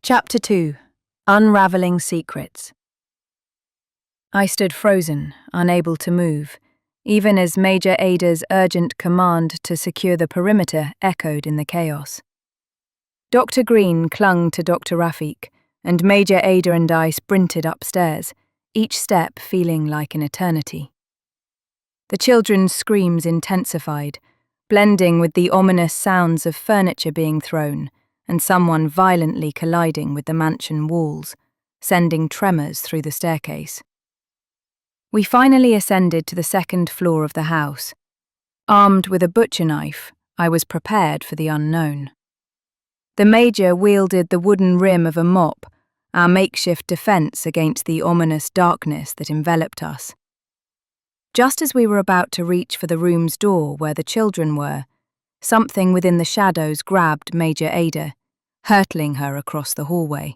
Chapter 2. Unraveling Secrets. I stood frozen, unable to move, even as Major Ada's urgent command to secure the perimeter echoed in the chaos. Dr. Green clung to Dr. Rafiq, and Major Ada and I sprinted upstairs, each step feeling like an eternity. The children's screams intensified, blending with the ominous sounds of furniture being thrown and someone violently colliding with the mansion walls, sending tremors through the staircase. We finally ascended to the second floor of the house. Armed with a butcher knife, I was prepared for the unknown. The Major wielded the wooden rim of a mop, our makeshift defense against the ominous darkness that enveloped us. Just as we were about to reach for the room's door where the children were, something within the shadows grabbed Major Ada, hurtling her across the hallway.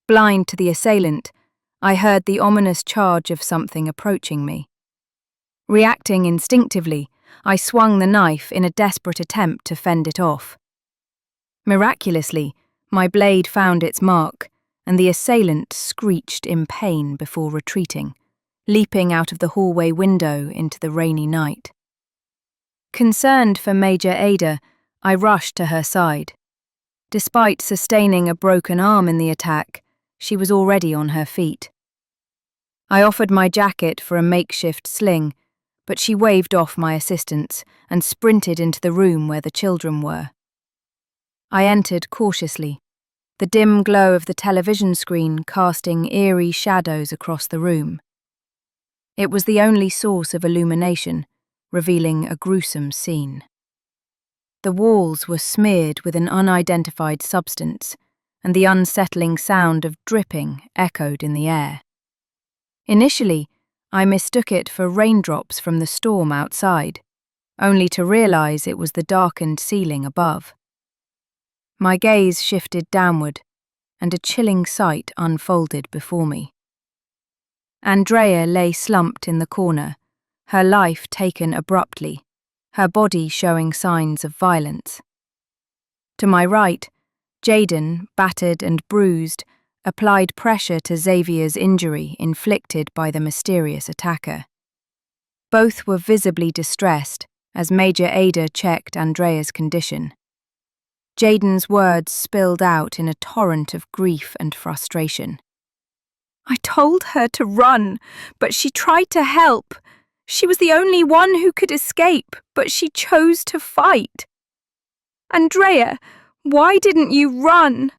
Blind to the assailant, I heard the ominous charge of something approaching me. Reacting instinctively, I swung the knife in a desperate attempt to fend it off. Miraculously, my blade found its mark, and the assailant screeched in pain before retreating, leaping out of the hallway window into the rainy night. Concerned for Major Ada, I rushed to her side. Despite sustaining a broken arm in the attack, she was already on her feet. I offered my jacket for a makeshift sling, but she waved off my assistance and sprinted into the room where the children were. I entered cautiously, the dim glow of the television screen casting eerie shadows across the room. It was the only source of illumination, revealing a gruesome scene. The walls were smeared with an unidentified substance, and the unsettling sound of dripping echoed in the air. Initially, I mistook it for raindrops from the storm outside, only to realize it was the darkened ceiling above. My gaze shifted downward, and a chilling sight unfolded before me. Andrea lay slumped in the corner, her life taken abruptly, her body showing signs of violence. To my right, Jaden, battered and bruised, applied pressure to Xavier's injury inflicted by the mysterious attacker. Both were visibly distressed as Major Ada checked Andrea's condition. Jaden's words spilled out in a torrent of grief and frustration. "I told her to run, but she tried to help. She was the only one who could escape, but she chose to fight. Andrea, why didn't you run?"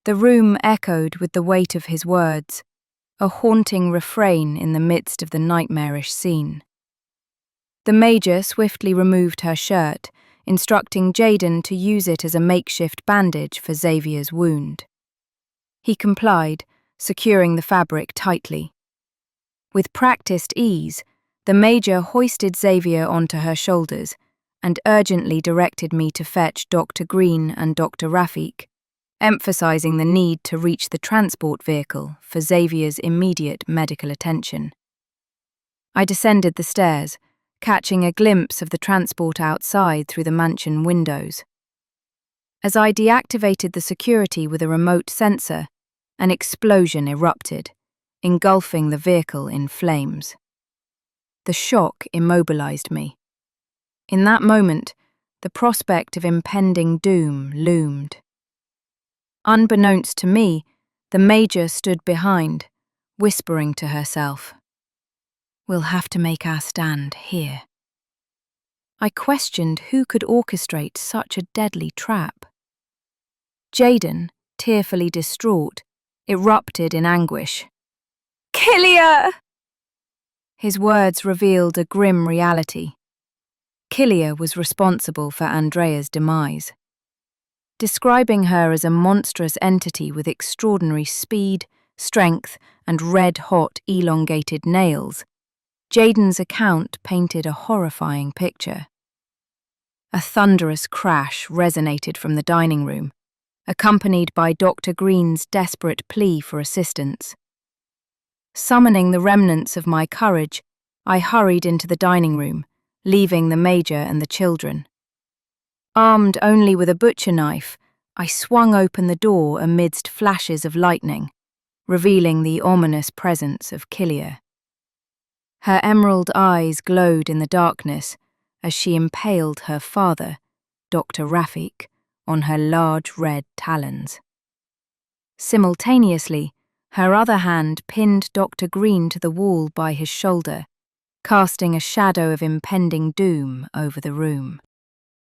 The room echoed with the weight of his words, a haunting refrain in the midst of the nightmarish scene. The Major swiftly removed her shirt, instructing Jaden to use it as a makeshift bandage for Xavier's wound. He complied, securing the fabric tightly. With practiced ease, the Major hoisted Xavier onto her shoulders and urgently directed me to fetch Dr. Green and Dr. Rafiq, emphasizing the need to reach the transport vehicle for Xavier's immediate medical attention. I descended the stairs, catching a glimpse of the transport outside through the mansion windows. As I deactivated the security with a remote sensor, an explosion erupted, engulfing the vehicle in flames. The shock immobilized me. In that moment, the prospect of impending doom loomed. Unbeknownst to me, the Major stood behind, whispering to herself, "We'll have to make our stand here." I questioned who could orchestrate such a deadly trap. Jaden, tearfully distraught, erupted in anguish. "Killia!" His words revealed a grim reality. Killia was responsible for Andrea's demise. Describing her as a monstrous entity with extraordinary speed, strength, and red-hot, elongated nails, Jaden's account painted a horrifying picture. A thunderous crash resonated from the dining room, accompanied by Dr. Green's desperate plea for assistance. Summoning the remnants of my courage, I hurried into the dining room, leaving the Major and the children. Armed only with a butcher knife, I swung open the door amidst flashes of lightning, revealing the ominous presence of Kilia. Her emerald eyes glowed in the darkness as she impaled her father, Dr. Rafik, on her large red talons. Simultaneously, her other hand pinned Dr. Green to the wall by his shoulder, casting a shadow of impending doom over the room.